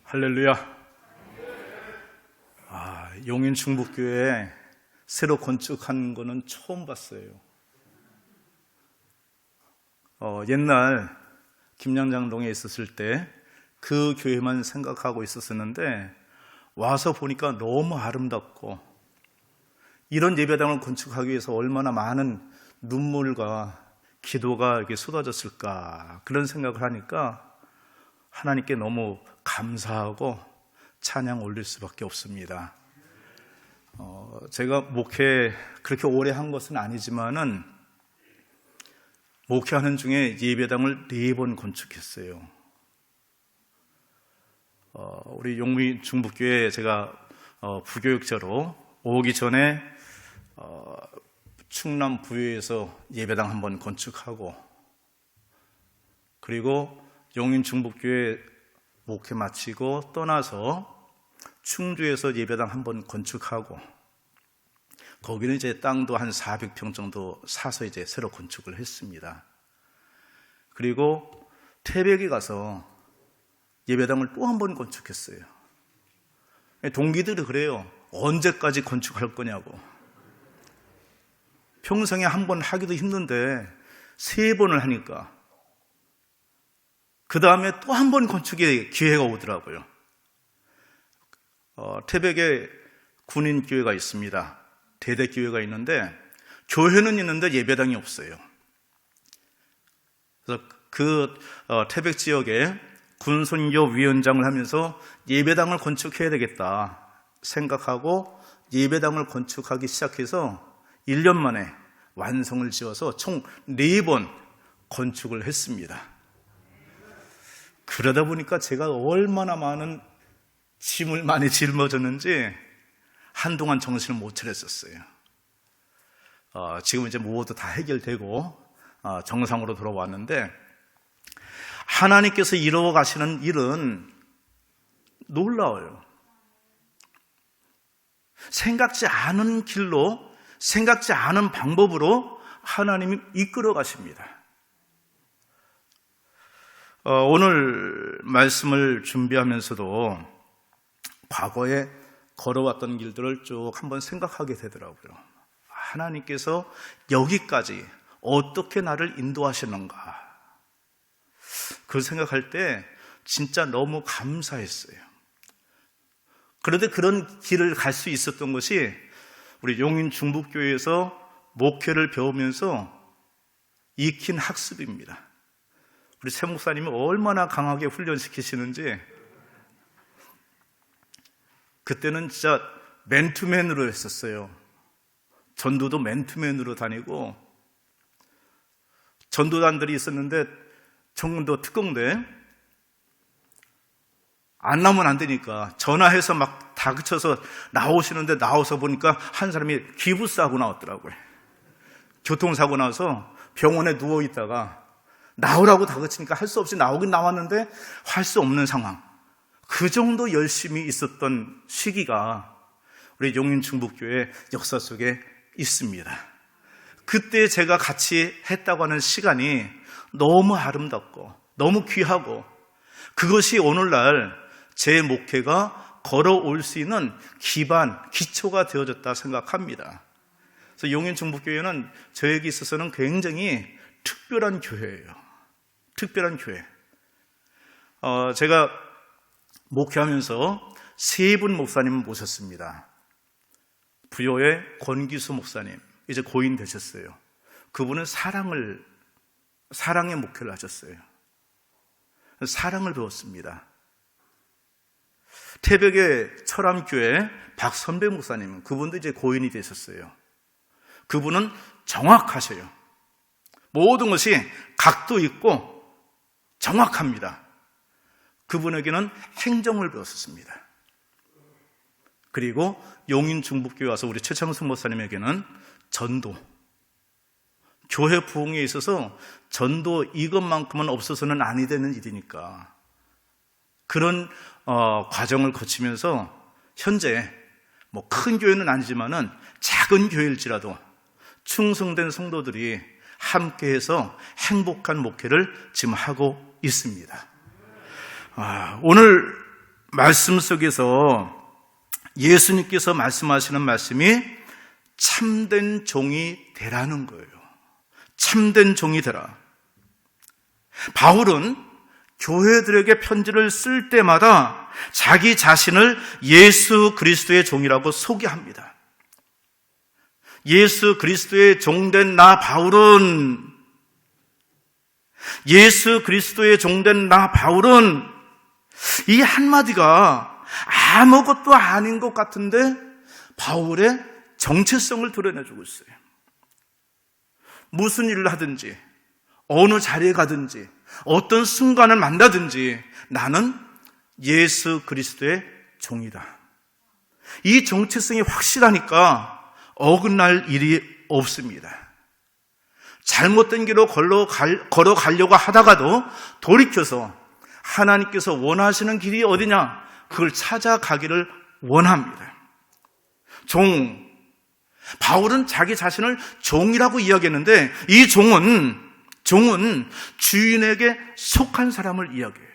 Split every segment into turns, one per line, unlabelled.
할렐루야. 용인 중북교회 새로 건축한 거는 처음 봤어요. 옛날 김양장동에 있었을 때 그 교회만 생각하고 있었는데 와서 보니까 너무 아름답고, 이런 예배당을 건축하기 위해서 얼마나 많은 눈물과 기도가 이렇게 쏟아졌을까, 그런 생각을 하니까 하나님께 너무 감사하고 찬양 올릴 수밖에 없습니다. 제가 목회 그렇게 오래 한 것은 아니지만은 목회하는 중에 예배당을 4번 건축했어요. 우리 용인 중북교회 제가 부교육자로 오기 전에 충남 부여에서 예배당 한번 건축하고, 그리고 용인 중북교회 목회 마치고 떠나서 충주에서 예배당 한번 건축하고, 거기는 이제 땅도 한 400평 정도 사서 이제 새로 건축을 했습니다. 그리고 태백에 가서 예배당을 또 한 번 건축했어요. 동기들이 그래요. 언제까지 건축할 거냐고. 평생에 한 번 하기도 힘든데 3번을 하니까 그 다음에 또 한 번 건축의 기회가 오더라고요. 태백에 군인교회가 있습니다. 대대교회가 있는데 교회는 있는데 예배당이 없어요. 그래서 태백 지역에 군선교 위원장을 하면서 예배당을 건축해야 되겠다 생각하고 예배당을 건축하기 시작해서 1년 만에 완성을 지어서 총 4번 건축을 했습니다. 그러다 보니까 제가 얼마나 많은 짐을 많이 짊어졌는지 한동안 정신을 못 차렸었어요. 지금 이제 모두 다 해결되고 정상으로 돌아왔는데, 하나님께서 이루어 가시는 일은 놀라워요. 생각지 않은 길로, 생각지 않은 방법으로 하나님이 이끌어 가십니다. 오늘 말씀을 준비하면서도 과거에 걸어왔던 길들을 쭉 한번 생각하게 되더라고요. 하나님께서 여기까지 어떻게 나를 인도하시는가, 그걸 생각할 때 진짜 너무 감사했어요. 그런데 그런 길을 갈 수 있었던 것이 우리 용인 중북교회에서 목회를 배우면서 익힌 학습입니다. 우리 새 목사님이 얼마나 강하게 훈련시키시는지, 그때는 진짜 맨투맨으로 했었어요. 전도도 맨투맨으로 다니고, 전도단들이 있었는데 청문도 특공대 안 나오면 안 되니까 전화해서 막 다그쳐서 나오시는데, 나와서 보니까 한 사람이 기부스하고 나왔더라고요. 교통사고 나서 병원에 누워있다가 나오라고 다그치니까 할 수 없이 나오긴 나왔는데 할 수 없는 상황. 그 정도 열심히 있었던 시기가 우리 용인 중북교회 역사 속에 있습니다. 그때 제가 같이 했다고 하는 시간이 너무 아름답고 너무 귀하고, 그것이 오늘날 제 목회가 걸어올 수 있는 기초가 되어졌다 생각합니다. 그래서 용인 중북교회는 저에게 있어서는 굉장히 특별한 교회예요. 특별한 교회. 제가 목회하면서 3분 목사님을 모셨습니다. 부여의 권기수 목사님, 이제 고인 되셨어요. 그분은 사랑의 목회를 하셨어요. 사랑을 배웠습니다. 태백의 철암교회 박선배 목사님, 그분도 이제 고인이 되셨어요. 그분은 정확하셔요. 모든 것이 각도 있고 정확합니다. 그분에게는 행정을 배웠습니다. 그리고 용인 중북교회 와서 우리 최창순 목사님에게는 전도, 교회 부흥에 있어서 전도, 이것만큼은 없어서는 아니 되는 일이니까 그런 과정을 거치면서 현재 뭐 큰 교회는 아니지만은 작은 교회일지라도 충성된 성도들이 함께해서 행복한 목회를 지금 하고 있습니다. 오늘 말씀 속에서 예수님께서 말씀하시는 말씀이 참된 종이 되라는 거예요. 참된 종이 되라. 바울은 교회들에게 편지를 쓸 때마다 자기 자신을 예수 그리스도의 종이라고 소개합니다. 예수 그리스도의 종된 나 바울은, 예수 그리스도의 종된 나 바울은, 이 한마디가 아무것도 아닌 것 같은데 바울의 정체성을 드러내주고 있어요. 무슨 일을 하든지, 어느 자리에 가든지, 어떤 순간을 만나든지 나는 예수 그리스도의 종이다. 이 정체성이 확실하니까 어긋날 일이 없습니다. 잘못된 길로 걸어가려고 하다가도 돌이켜서 하나님께서 원하시는 길이 어디냐, 그걸 찾아가기를 원합니다. 종, 바울은 자기 자신을 종이라고 이야기했는데 이 종은 주인에게 속한 사람을 이야기해요.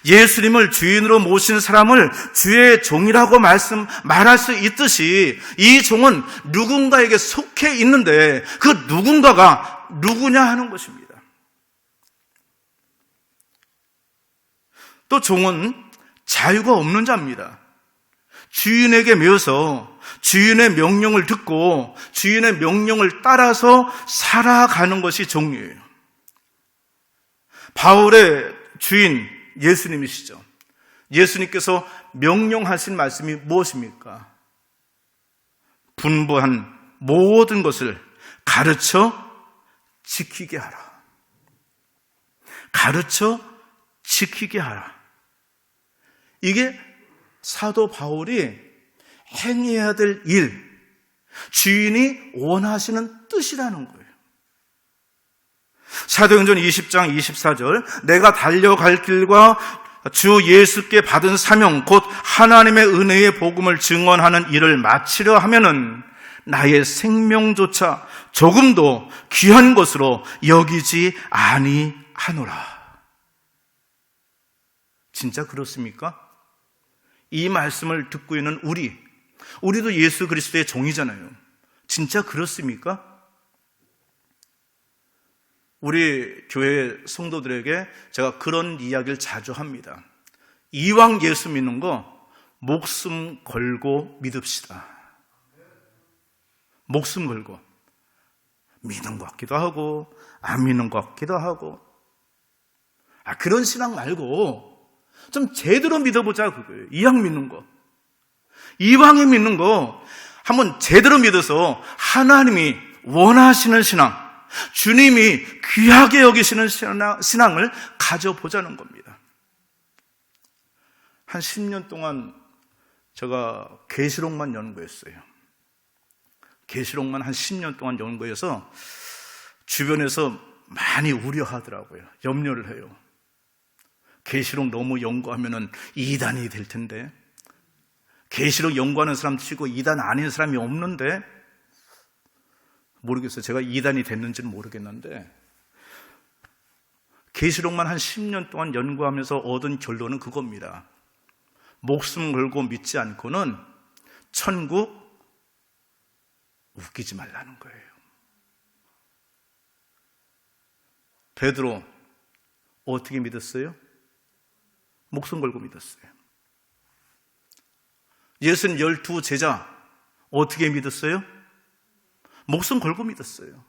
예수님을 주인으로 모신 사람을 주의 종이라고 말할 수 있듯이 이 종은 누군가에게 속해 있는데 그 누군가가 누구냐 하는 것입니다. 또 종은 자유가 없는 자입니다. 주인에게 매여서 주인의 명령을 듣고 주인의 명령을 따라서 살아가는 것이 종이에요. 바울의 주인 예수님이시죠. 예수님께서 명령하신 말씀이 무엇입니까? 분부한 모든 것을 가르쳐 지키게 하라. 가르쳐 지키게 하라. 이게 사도 바울이 행해야 될 일, 주인이 원하시는 뜻이라는 거예요. 사도행전 20장 24절, 내가 달려갈 길과 주 예수께 받은 사명 곧 하나님의 은혜의 복음을 증언하는 일을 마치려 하면은 나의 생명조차 조금도 귀한 것으로 여기지 아니하노라. 진짜 그렇습니까? 이 말씀을 듣고 있는 우리도 예수 그리스도의 종이잖아요. 진짜 그렇습니까? 우리 교회 성도들에게 제가 그런 이야기를 자주 합니다. 이왕 예수 믿는 거 목숨 걸고 믿읍시다. 목숨 걸고. 믿는 것 같기도 하고 안 믿는 것 같기도 하고. 그런 신앙 말고 좀 제대로 믿어보자 그거예요. 이왕 믿는 거. 이왕에 믿는 거 한번 제대로 믿어서 하나님이 원하시는 신앙, 주님이 귀하게 여기시는 신앙을 가져보자는 겁니다. 한 10년 동안 제가 계시록만 연구했어요. 계시록만 한 10년 동안 연구해서 주변에서 많이 우려하더라고요. 염려를 해요. 계시록 너무 연구하면은 이단이 될 텐데, 계시록 연구하는 사람 치고 이단 아닌 사람이 없는데, 모르겠어요. 제가 이단이 됐는지는 모르겠는데, 계시록만 한 10년 동안 연구하면서 얻은 결론은 그겁니다. 목숨 걸고 믿지 않고는 천국 웃기지 말라는 거예요. 베드로 어떻게 믿었어요? 목숨 걸고 믿었어요. 예수님 12 제자 어떻게 믿었어요? 목숨 걸고 믿었어요.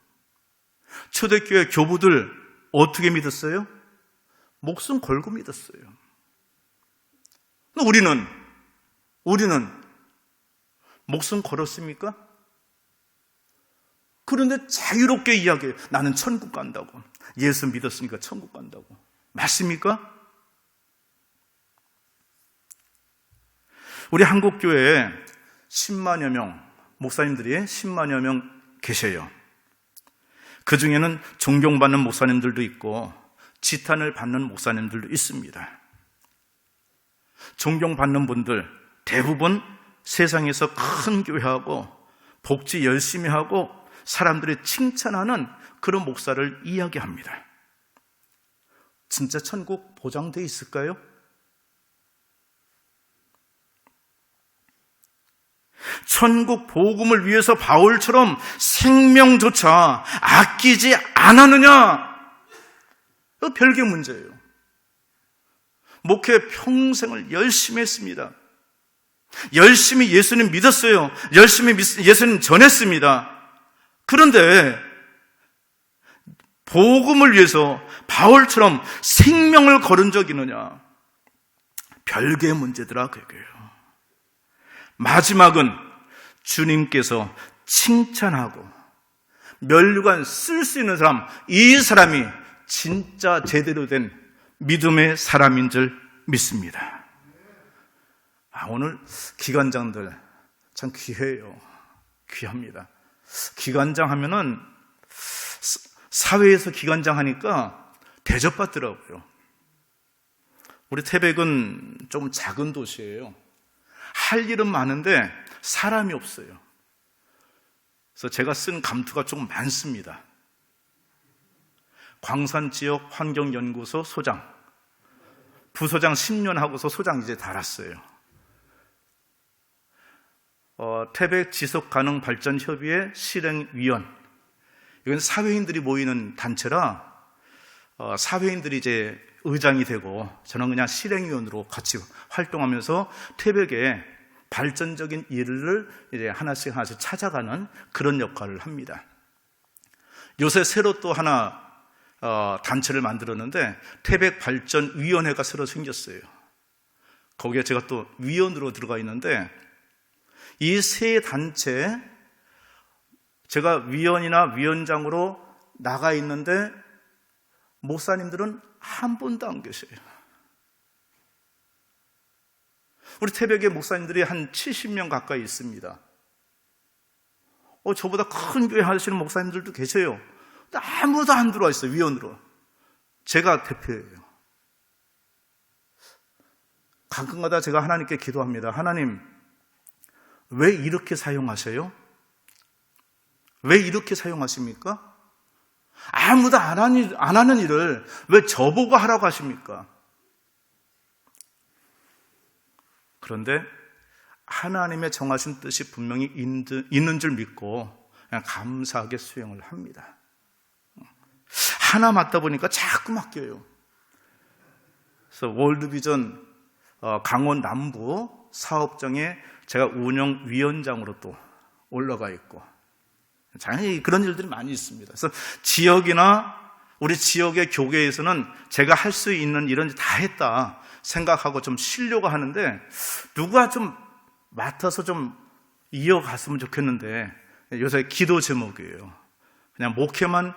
초대교회 교부들 어떻게 믿었어요? 목숨 걸고 믿었어요. 우리는 목숨 걸었습니까? 그런데 자유롭게 이야기해요. 나는 천국 간다고. 예수 믿었으니까 천국 간다고. 맞습니까? 우리 한국교회에 10만여 명, 목사님들이 10만여 명 계셔요. 그 중에는 존경받는 목사님들도 있고 지탄을 받는 목사님들도 있습니다. 존경받는 분들 대부분 세상에서 큰 교회하고 복지 열심히 하고 사람들이 칭찬하는 그런 목사를 이야기합니다. 진짜 천국 보장돼 있을까요? 천국 복음을 위해서 바울처럼 생명조차 아끼지 않았느냐? 별개 문제예요. 목회 평생을 열심히 했습니다. 열심히 예수님 믿었어요. 열심히 예수님 전했습니다. 그런데 복음을 위해서 바울처럼 생명을 걸은 적이 있느냐? 별개의 문제더라 그게요. 마지막은 주님께서 칭찬하고 면류관 쓸 수 있는 사람, 이 사람이 진짜 제대로 된 믿음의 사람인 줄 믿습니다. 오늘 기관장들 참 귀해요. 귀합니다. 기관장 하면은 사회에서 기관장 하니까 대접받더라고요. 우리 태백은 좀 작은 도시예요. 할 일은 많은데 사람이 없어요. 그래서 제가 쓴 감투가 조금 많습니다. 광산지역 환경연구소 소장, 부소장 10년 하고서 소장 이제 달았어요. 태백 지속가능발전협의회 실행위원, 이건 사회인들이 모이는 단체라 사회인들이 이제 의장이 되고 저는 그냥 실행위원으로 같이 활동하면서 태백에 발전적인 일을 이제 하나씩 찾아가는 그런 역할을 합니다. 요새 새로 또 하나 단체를 만들었는데 태백발전위원회가 새로 생겼어요. 거기에 제가 또 위원으로 들어가 있는데 이 세 단체 제가 위원이나 위원장으로 나가 있는데 목사님들은 한 분도 안 계세요. 우리 태백의 목사님들이 한 70명 가까이 있습니다. 저보다 큰 교회 하시는 목사님들도 계세요. 아무도 안 들어와 있어요. 위원으로. 제가 대표예요. 가끔가다 제가 하나님께 기도합니다. 하나님, 왜 이렇게 사용하세요? 왜 이렇게 사용하십니까? 아무도 안 하는 일을 왜 저보고 하라고 하십니까? 그런데 하나님의 정하신 뜻이 분명히 있는 줄 믿고 그냥 감사하게 수행을 합니다. 하나 맡다 보니까 자꾸 맡겨요. 그래서 월드비전 강원 남부 사업장에 제가 운영위원장으로 또 올라가 있고 당연히 그런 일들이 많이 있습니다. 그래서 지역이나 우리 지역의 교계에서는 제가 할 수 있는 일은 다 했다 생각하고 좀 쉬려고 하는데 누가 좀 맡아서 좀 이어갔으면 좋겠는데 요새 기도 제목이에요. 그냥 목회만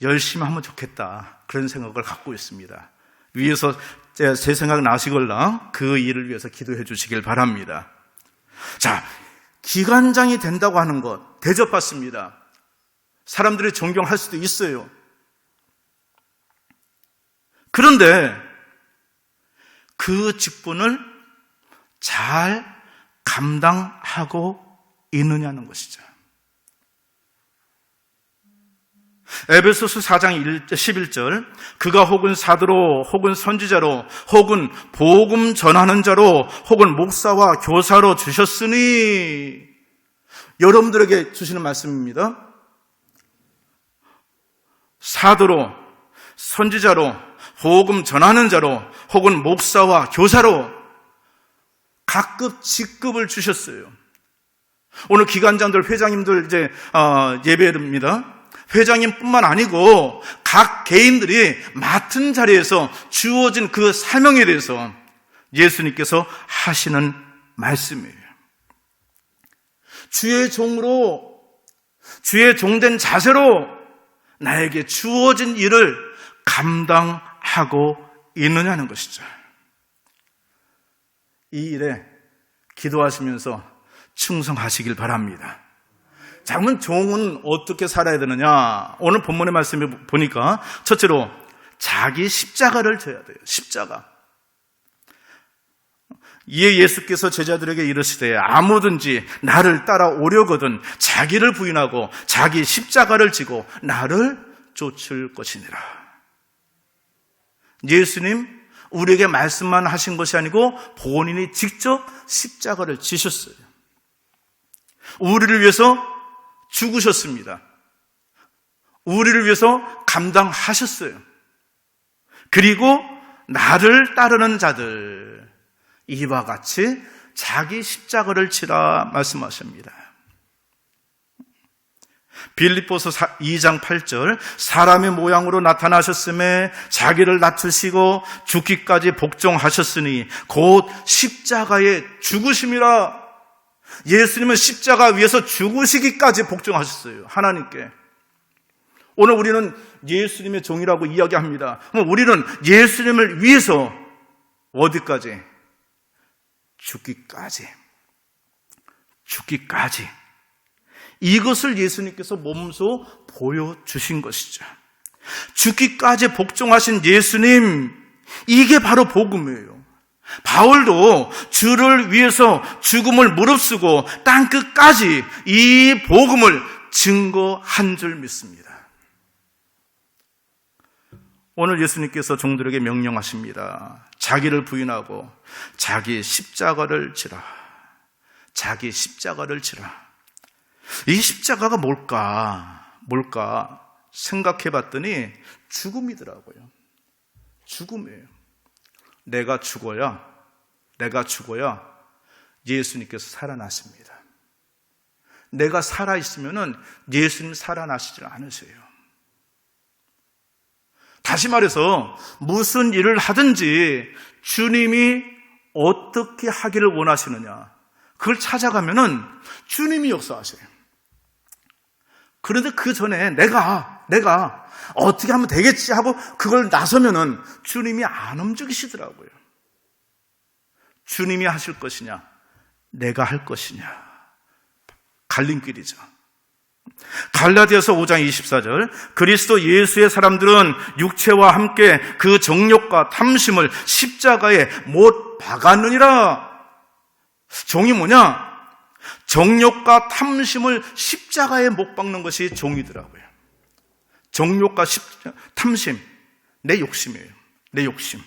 열심히 하면 좋겠다 그런 생각을 갖고 있습니다. 위에서 제 생각 나시걸라 그 일을 위해서 기도해 주시길 바랍니다. 자, 기관장이 된다고 하는 것 대접받습니다. 사람들이 존경할 수도 있어요. 그런데 그 직분을 잘 감당하고 있느냐는 것이죠. 에베소서 4장 11절 그가 혹은 사도로 혹은 선지자로 혹은 복음 전하는 자로 혹은 목사와 교사로 주셨으니 여러분들에게 주시는 말씀입니다. 사도로 선지자로 복음 전하는 자로 혹은 목사와 교사로 각급 직급을 주셨어요. 오늘 기관장들 회장님들 이제 예배드립니다. 회장님뿐만 아니고 각 개인들이 맡은 자리에서 주어진 그 사명에 대해서 예수님께서 하시는 말씀이에요. 주의 종으로, 주의 종된 자세로 나에게 주어진 일을 감당하고 있느냐는 것이죠. 이 일에 기도하시면서 충성하시길 바랍니다. 자, 그러면 종은 어떻게 살아야 되느냐? 오늘 본문의 말씀을 보니까 첫째로 자기 십자가를 져야 돼요. 십자가. 이에 예수께서 제자들에게 이르시되 아무든지 나를 따라오려거든 자기를 부인하고 자기 십자가를 지고 나를 쫓을 것이니라. 예수님 우리에게 말씀만 하신 것이 아니고 본인이 직접 십자가를 지셨어요. 우리를 위해서 죽으셨습니다. 우리를 위해서 감당하셨어요. 그리고 나를 따르는 자들, 이와 같이 자기 십자가를 지라 말씀하십니다. 빌립보서 2장 8절, 사람의 모양으로 나타나셨음에 자기를 낮추시고 죽기까지 복종하셨으니 곧 십자가에 죽으심이라. 예수님은 십자가 위에서 죽으시기까지 복종하셨어요, 하나님께. 오늘 우리는 예수님의 종이라고 이야기합니다. 그럼 우리는 예수님을 위해서 어디까지? 죽기까지. 이것을 예수님께서 몸소 보여주신 것이죠. 죽기까지 복종하신 예수님, 이게 바로 복음이에요. 바울도 주를 위해서 죽음을 무릅쓰고 땅끝까지 이 복음을 증거한 줄 믿습니다. 오늘 예수님께서 종들에게 명령하십니다. 자기를 부인하고 자기 십자가를 지라. 자기 십자가를 지라. 이 십자가가 뭘까 생각해 봤더니 죽음이더라고요. 죽음이에요. 내가 죽어야 예수님께서 살아나십니다. 내가 살아있으면 예수님 살아나시지 않으세요. 다시 말해서 무슨 일을 하든지 주님이 어떻게 하기를 원하시느냐, 그걸 찾아가면은 주님이 역사하세요. 그런데 그 전에 내가 어떻게 하면 되겠지 하고 그걸 나서면은 주님이 안 움직이시더라고요. 주님이 하실 것이냐, 내가 할 것이냐, 갈림길이죠. 갈라디아서 5장 24절, 그리스도 예수의 사람들은 육체와 함께 그 정욕과 탐심을 십자가에 못 박았느니라. 종이 뭐냐? 정욕과 탐심을 십자가에 못 박는 것이 종이더라고요. 정욕과 탐심, 내 욕심이에요. 내 욕심.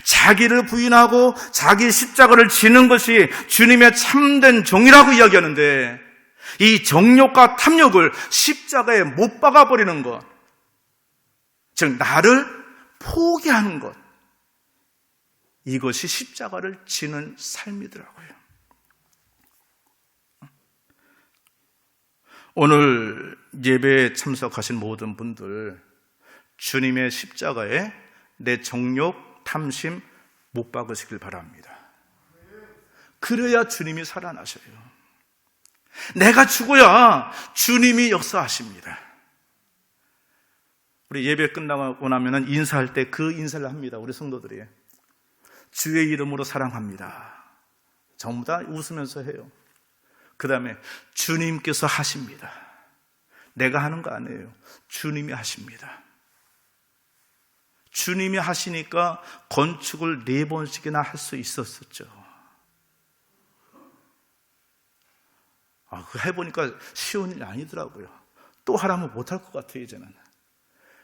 자기를 부인하고 자기 십자가를 지는 것이 주님의 참된 종이라고 이야기하는데, 이 정욕과 탐욕을 십자가에 못 박아버리는 것, 즉 나를 포기하는 것, 이것이 십자가를 지는 삶이더라고요. 오늘 예배에 참석하신 모든 분들, 주님의 십자가에 내 정욕, 탐심 못 박으시길 바랍니다. 그래야 주님이 살아나셔요. 내가 죽어야 주님이 역사하십니다. 우리 예배 끝나고 나면 인사할 때 그 인사를 합니다. 우리 성도들이 주의 이름으로 사랑합니다. 전부 다 웃으면서 해요. 그 다음에 주님께서 하십니다. 내가 하는 거 아니에요. 주님이 하십니다. 주님이 하시니까 건축을 4번씩이나 할 수 있었었죠. 그거 해보니까 쉬운 일이 아니더라고요. 또 하라면 못할 것 같아요, 이제는.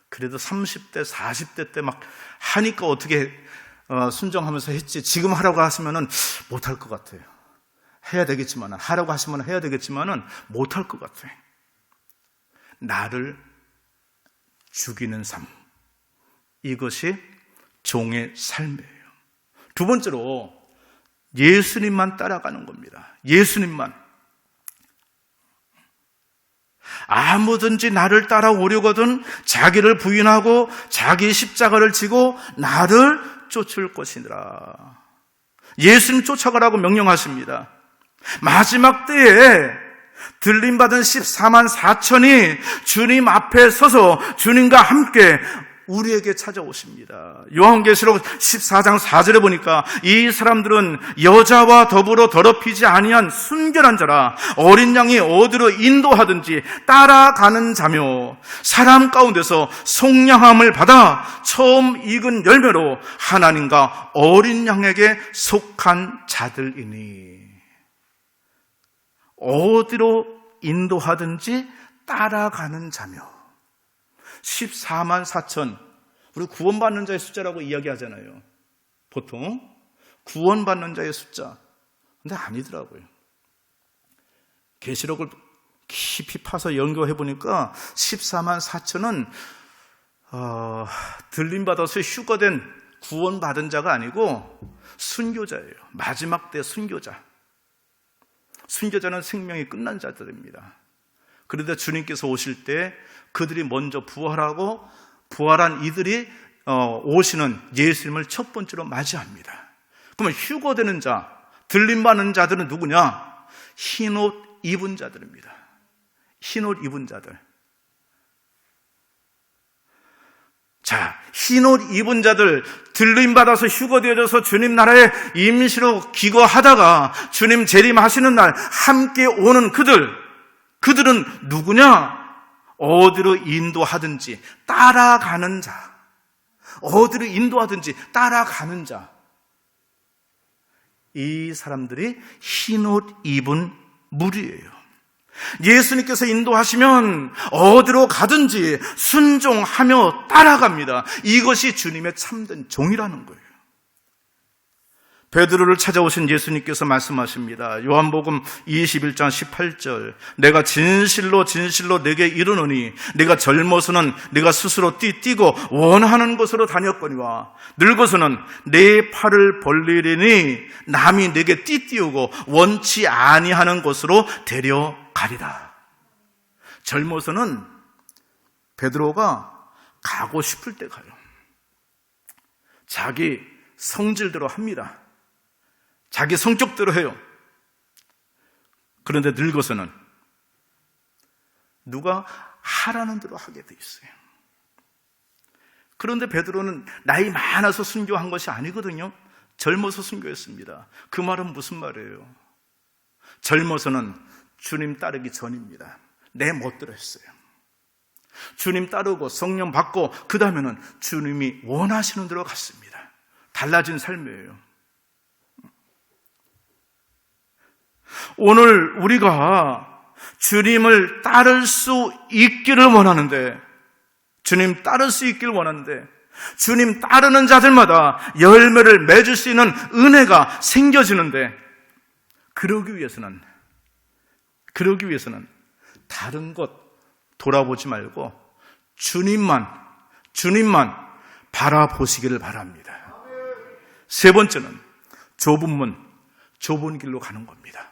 그래도 30대, 40대 때 막 하니까 어떻게 순종하면서 했지. 지금 하라고 하시면은 못할 것 같아요. 해야 되겠지만은, 하라고 하시면 해야 되겠지만은 못할 것 같아요. 나를 죽이는 삶. 이것이 종의 삶이에요. 두 번째로 예수님만 따라가는 겁니다. 예수님만. 아무든지 나를 따라오려거든 자기를 부인하고 자기 십자가를 지고 나를 쫓을 것이니라. 예수님 쫓아가라고 명령하십니다. 마지막 때에 들림받은 14만 4천이 주님 앞에 서서 주님과 함께 우리에게 찾아오십니다. 요한계시록 14장 4절에 보니까 이 사람들은 여자와 더불어 더럽히지 아니한 순결한 자라, 어린 양이 어디로 인도하든지 따라가는 자며 사람 가운데서 속량함을 받아 처음 익은 열매로 하나님과 어린 양에게 속한 자들이니. 어디로 인도하든지 따라가는 자며 14만 4천, 우리 구원받는 자의 숫자라고 이야기하잖아요. 보통 구원받는 자의 숫자. 근데 아니더라고요. 계시록을 깊이 파서 연구해 보니까 14만 4천은 들림받아서 휴거된 구원받은 자가 아니고 순교자예요. 마지막 때 순교자. 순교자는 생명이 끝난 자들입니다. 그런데 주님께서 오실 때 그들이 먼저 부활하고 부활한 이들이 오시는 예수님을 첫 번째로 맞이합니다. 그러면 휴거되는 자, 들림받는 자들은 누구냐? 흰옷 입은 자들입니다. 흰옷 입은 자들. 자, 흰옷 입은 자들, 들림받아서 휴거되어져서 주님 나라에 임시로 기거하다가 주님 재림하시는 날 함께 오는 그들은 누구냐? 어디로 인도하든지 따라가는 자. 어디로 인도하든지 따라가는 자. 이 사람들이 흰옷 입은 무리예요. 예수님께서 인도하시면 어디로 가든지 순종하며 따라갑니다. 이것이 주님의 참된 종이라는 거예요. 베드로를 찾아오신 예수님께서 말씀하십니다. 요한복음 21장 18절, 내가 진실로 진실로 내게 이르노니 내가 젊어서는 내가 스스로 뛰고 원하는 곳으로 다녔거니와 늙어서는 내 팔을 벌리리니 남이 내게 띠띠우고 원치 아니하는 곳으로 데려가리라. 젊어서는 베드로가 가고 싶을 때 가요. 자기 성질대로 합니다. 자기 성격대로 해요. 그런데 늙어서는 누가 하라는 대로 하게 돼 있어요. 그런데 베드로는 나이 많아서 순교한 것이 아니거든요. 젊어서 순교했습니다. 그 말은 무슨 말이에요? 젊어서는 주님 따르기 전입니다. 내 멋대로 했어요. 주님 따르고 성령 받고 그 다음에는 주님이 원하시는 대로 갔습니다. 달라진 삶이에요. 오늘 우리가 주님을 따를 수 있기를 원하는데, 주님 따를 수 있기를 원하는데, 주님 따르는 자들마다 열매를 맺을 수 있는 은혜가 생겨지는데, 그러기 위해서는 다른 것 돌아보지 말고 주님만 바라보시기를 바랍니다. 세 번째는 좁은 길로 가는 겁니다.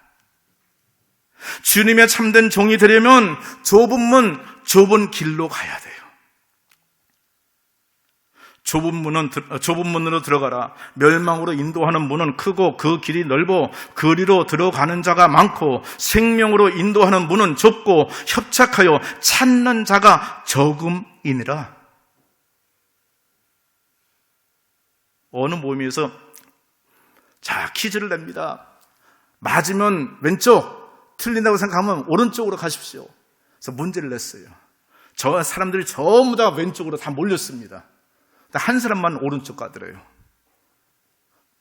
주님의 참된 종이 되려면 좁은 길로 가야 돼요. 좁은 문으로 들어가라. 멸망으로 인도하는 문은 크고 그 길이 넓어 그리로 들어가는 자가 많고 생명으로 인도하는 문은 좁고 협착하여 찾는 자가 적음이니라. 어느 모임에서 퀴즈를 냅니다. 맞으면 왼쪽, 틀린다고 생각하면 오른쪽으로 가십시오. 그래서 문제를 냈어요. 저 사람들이 전부 다 왼쪽으로 다 몰렸습니다. 한 사람만 오른쪽 가더래요.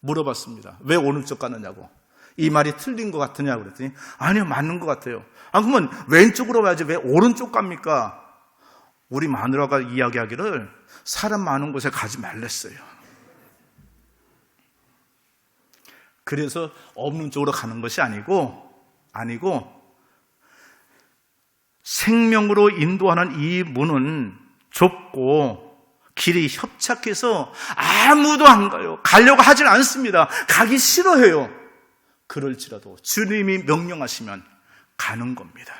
물어봤습니다. 왜 오른쪽 가느냐고. 이 말이 틀린 것 같으냐고 그랬더니 아니요, 맞는 것 같아요. 그러면 왼쪽으로 가야지 왜 오른쪽 갑니까? 우리 마누라가 이야기하기를 사람 많은 곳에 가지 말랬어요. 그래서 없는 쪽으로 가는 것이 아니고 생명으로 인도하는 이 문은 좁고 길이 협착해서 아무도 안 가요. 가려고 하진 않습니다. 가기 싫어해요. 그럴지라도 주님이 명령하시면 가는 겁니다.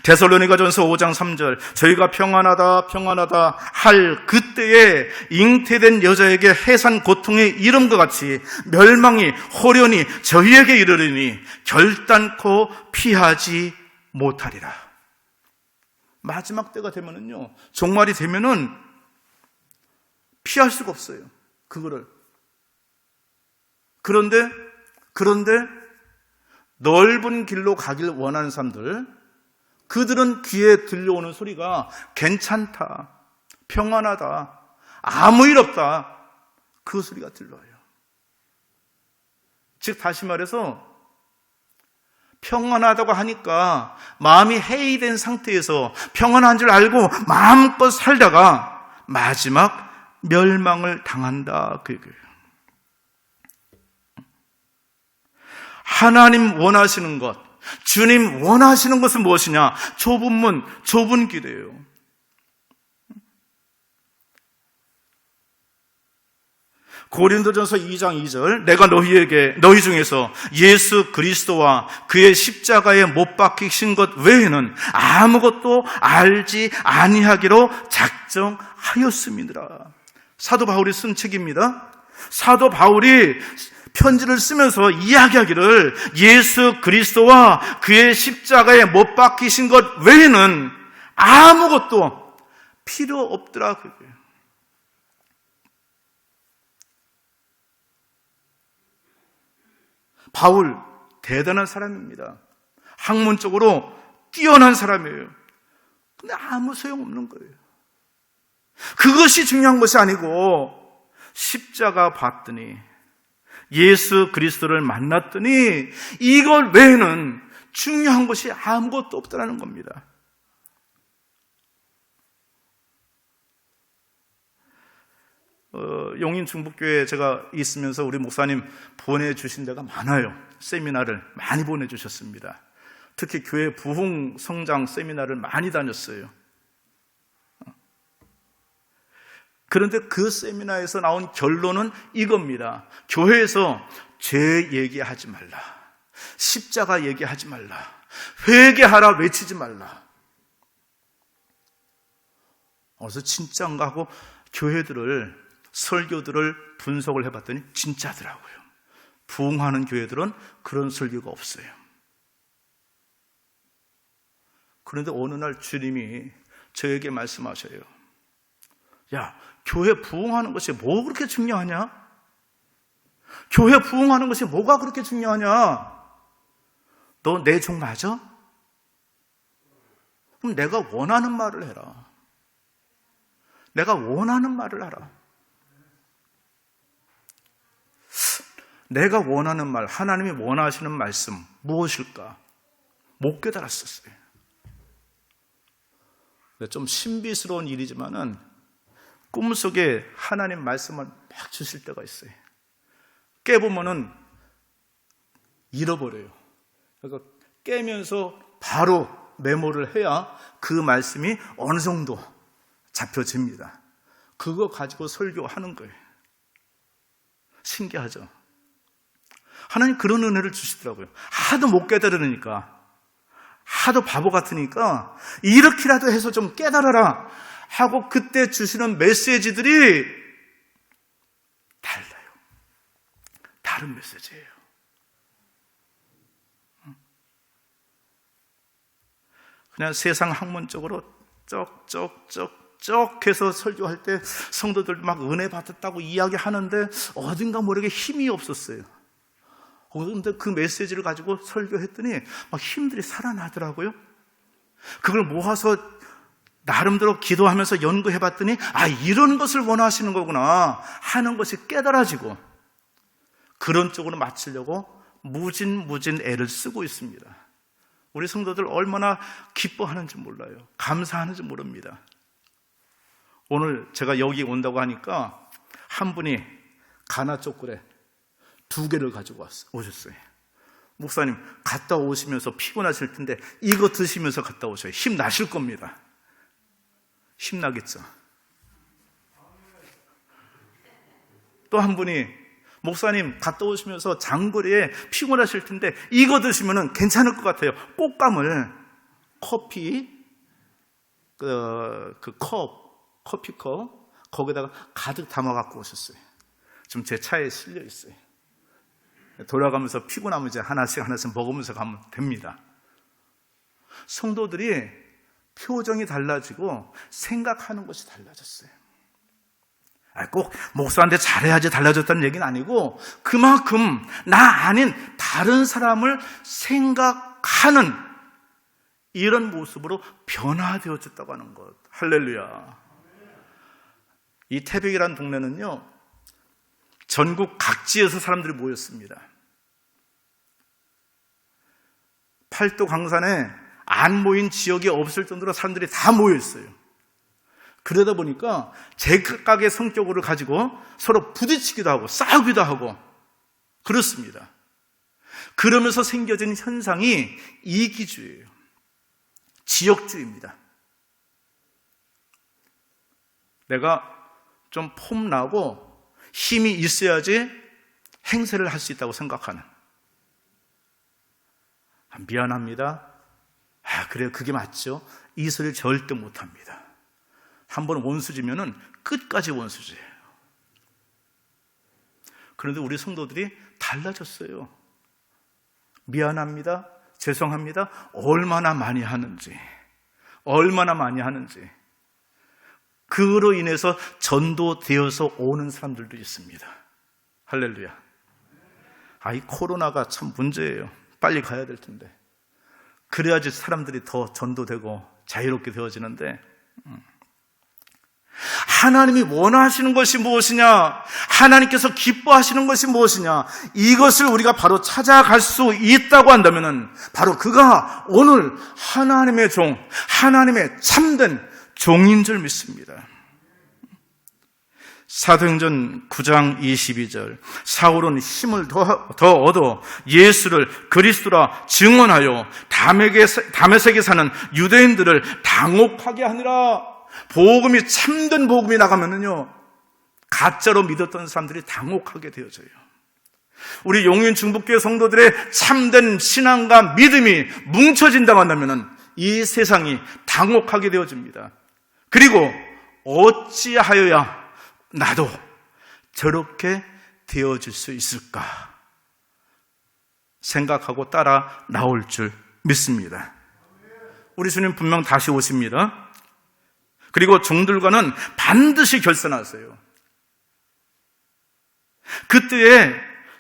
데살로니가전서 5장 3절, 저희가 평안하다 할 그때에 잉태된 여자에게 해산 고통의 이름과 같이 멸망이 호련히 저희에게 이르리니 결단코 피하지 못하리라. 마지막 때가 되면은요, 종말이 되면은 피할 수가 없어요. 그거를. 그런데 넓은 길로 가길 원하는 사람들, 그들은 귀에 들려오는 소리가 괜찮다, 평안하다, 아무 일 없다, 그 소리가 들려요. 즉 다시 말해서 평안하다고 하니까 마음이 해이된 상태에서 평안한 줄 알고 마음껏 살다가 마지막 멸망을 당한다, 그 얘기예요. 하나님 원하시는 것, 주님 원하시는 것은 무엇이냐? 좁은 문, 좁은 길이에요. 고린도전서 2장 2절, 내가 너희 중에서 예수 그리스도와 그의 십자가에 못 박히신 것 외에는 아무것도 알지 아니하기로 작정하였음이니라. 사도 바울이 쓴 책입니다. 사도 바울이 편지를 쓰면서 이야기하기를 예수 그리스도와 그의 십자가에 못 박히신 것 외에는 아무것도 필요 없더라. 바울 대단한 사람입니다. 학문적으로 뛰어난 사람이에요. 근데 아무 소용없는 거예요. 그것이 중요한 것이 아니고 십자가 봤더니 예수 그리스도를 만났더니 이걸 외에는 중요한 것이 아무것도 없다는 겁니다. 용인 중북교회에 제가 있으면서 우리 목사님 보내주신 데가 많아요. 세미나를 많이 보내주셨습니다. 특히 교회 부흥 성장 세미나를 많이 다녔어요. 그런데 그 세미나에서 나온 결론은 이겁니다. 교회에서 죄 얘기하지 말라, 십자가 얘기하지 말라, 회개하라 외치지 말라. 어서 진짜인가 하고 교회들을, 설교들을 분석을 해봤더니 진짜더라고요. 부흥하는 교회들은 그런 설교가 없어요. 그런데 어느 날 주님이 저에게 말씀하셔요. 야, 교회 부흥하는 것이 뭐 그렇게 중요하냐? 교회 부흥하는 것이 뭐가 그렇게 중요하냐? 너 내 종 맞아? 그럼 내가 원하는 말을 해라. 내가 원하는 말을 하라. 내가 원하는 말, 하나님이 원하시는 말씀 무엇일까? 못 깨달았었어요. 좀 신비스러운 일이지만은 꿈속에 하나님 말씀을 막 주실 때가 있어요. 깨보면은 잃어버려요. 그러니까 깨면서 바로 메모를 해야 그 말씀이 어느 정도 잡혀집니다. 그거 가지고 설교하는 거예요. 신기하죠? 하나님 그런 은혜를 주시더라고요. 하도 못 깨달으니까, 하도 바보 같으니까 이렇게라도 해서 좀 깨달아라 하고 그때 주시는 메시지들이 달라요. 다른 메시지예요. 그냥 세상 학문적으로 쩍 해서 설교할 때 성도들 막 은혜 받았다고 이야기하는데 어딘가 모르게 힘이 없었어요. 그런데 그 메시지를 가지고 설교했더니 막 힘들이 살아나더라고요. 그걸 모아서 나름대로 기도하면서 연구해봤더니 이런 것을 원하시는 거구나 하는 것이 깨달아지고 그런 쪽으로 맞추려고 무진 애를 쓰고 있습니다. 우리 성도들 얼마나 기뻐하는지 몰라요. 감사하는지 모릅니다. 오늘 제가 여기 온다고 하니까 한 분이 가나 초콜릿 2개를 가지고 오셨어요. 목사님, 갔다 오시면서 피곤하실 텐데 이거 드시면서 갔다 오셔요. 힘 나실 겁니다. 힘 나겠죠. 또 한 분이 목사님 갔다 오시면서 장거리에 피곤하실 텐데 이거 드시면 괜찮을 것 같아요. 꽃감을 커피컵 거기다가 가득 담아 갖고 오셨어요. 지금 제 차에 실려 있어요. 돌아가면서 피곤하면 이제 하나씩 먹으면서 가면 됩니다. 성도들이 표정이 달라지고 생각하는 것이 달라졌어요. 꼭 목사한테 잘해야지 달라졌다는 얘기는 아니고 그만큼 나 아닌 다른 사람을 생각하는 이런 모습으로 변화되어졌다고 하는 것. 할렐루야. 이 태백이라는 동네는요, 전국 각지에서 사람들이 모였습니다. 팔도 광산에 안 모인 지역이 없을 정도로 사람들이 다 모여있어요. 그러다 보니까 제각각의 성격을 가지고 서로 부딪히기도 하고 싸우기도 하고 그렇습니다. 그러면서 생겨진 현상이 이기주의예요. 지역주의입니다. 내가 좀 폼나고 힘이 있어야지 행세를 할 수 있다고 생각하는. 미안합니다. 그래요. 그게 맞죠. 이 소리를 절대 못합니다. 한번 원수지면은 끝까지 원수지예요. 그런데 우리 성도들이 달라졌어요. 미안합니다. 죄송합니다. 얼마나 많이 하는지. 그로 인해서 전도되어서 오는 사람들도 있습니다. 할렐루야. 이 코로나가 참 문제예요. 빨리 가야 될 텐데. 그래야지 사람들이 더 전도되고 자유롭게 되어지는데, 하나님이 원하시는 것이 무엇이냐, 하나님께서 기뻐하시는 것이 무엇이냐, 이것을 우리가 바로 찾아갈 수 있다고 한다면 바로 그가 오늘 하나님의 종, 하나님의 참된 종인 줄 믿습니다. 사도행전 9장 22절, 사울은 힘을 더 얻어 예수를 그리스도라 증언하여 다메섹에 사는 유대인들을 당혹하게 하니라. 복음이, 참된 복음이 나가면은요, 가짜로 믿었던 사람들이 당혹하게 되어져요. 우리 용인 중북교회 성도들의 참된 신앙과 믿음이 뭉쳐진다고 한다면은 이 세상이 당혹하게 되어집니다. 그리고 어찌하여야 나도 저렇게 되어질 수 있을까 생각하고 따라 나올 줄 믿습니다. 우리 주님 분명 다시 오십니다. 그리고 종들과는 반드시 결산하세요. 그때에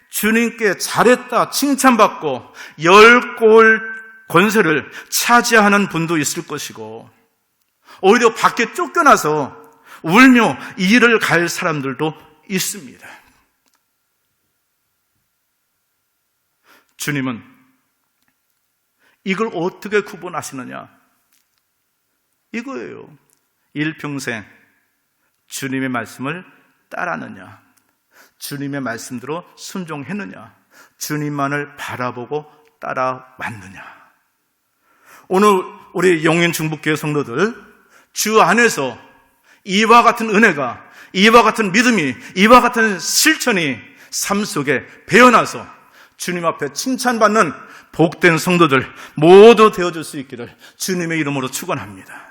주님께 잘했다 칭찬받고 10골 권세를 차지하는 분도 있을 것이고, 오히려 밖에 쫓겨나서 울며 이를 갈 사람들도 있습니다. 주님은 이걸 어떻게 구분하시느냐? 이거예요. 일평생 주님의 말씀을 따랐느냐, 주님의 말씀대로 순종했느냐, 주님만을 바라보고 따라왔느냐. 오늘 우리 용인 중북교회 성도들, 주 안에서 이와 같은 은혜가, 이와 같은 믿음이, 이와 같은 실천이 삶 속에 배어나서 주님 앞에 칭찬받는 복된 성도들 모두 되어줄 수 있기를 주님의 이름으로 축원합니다.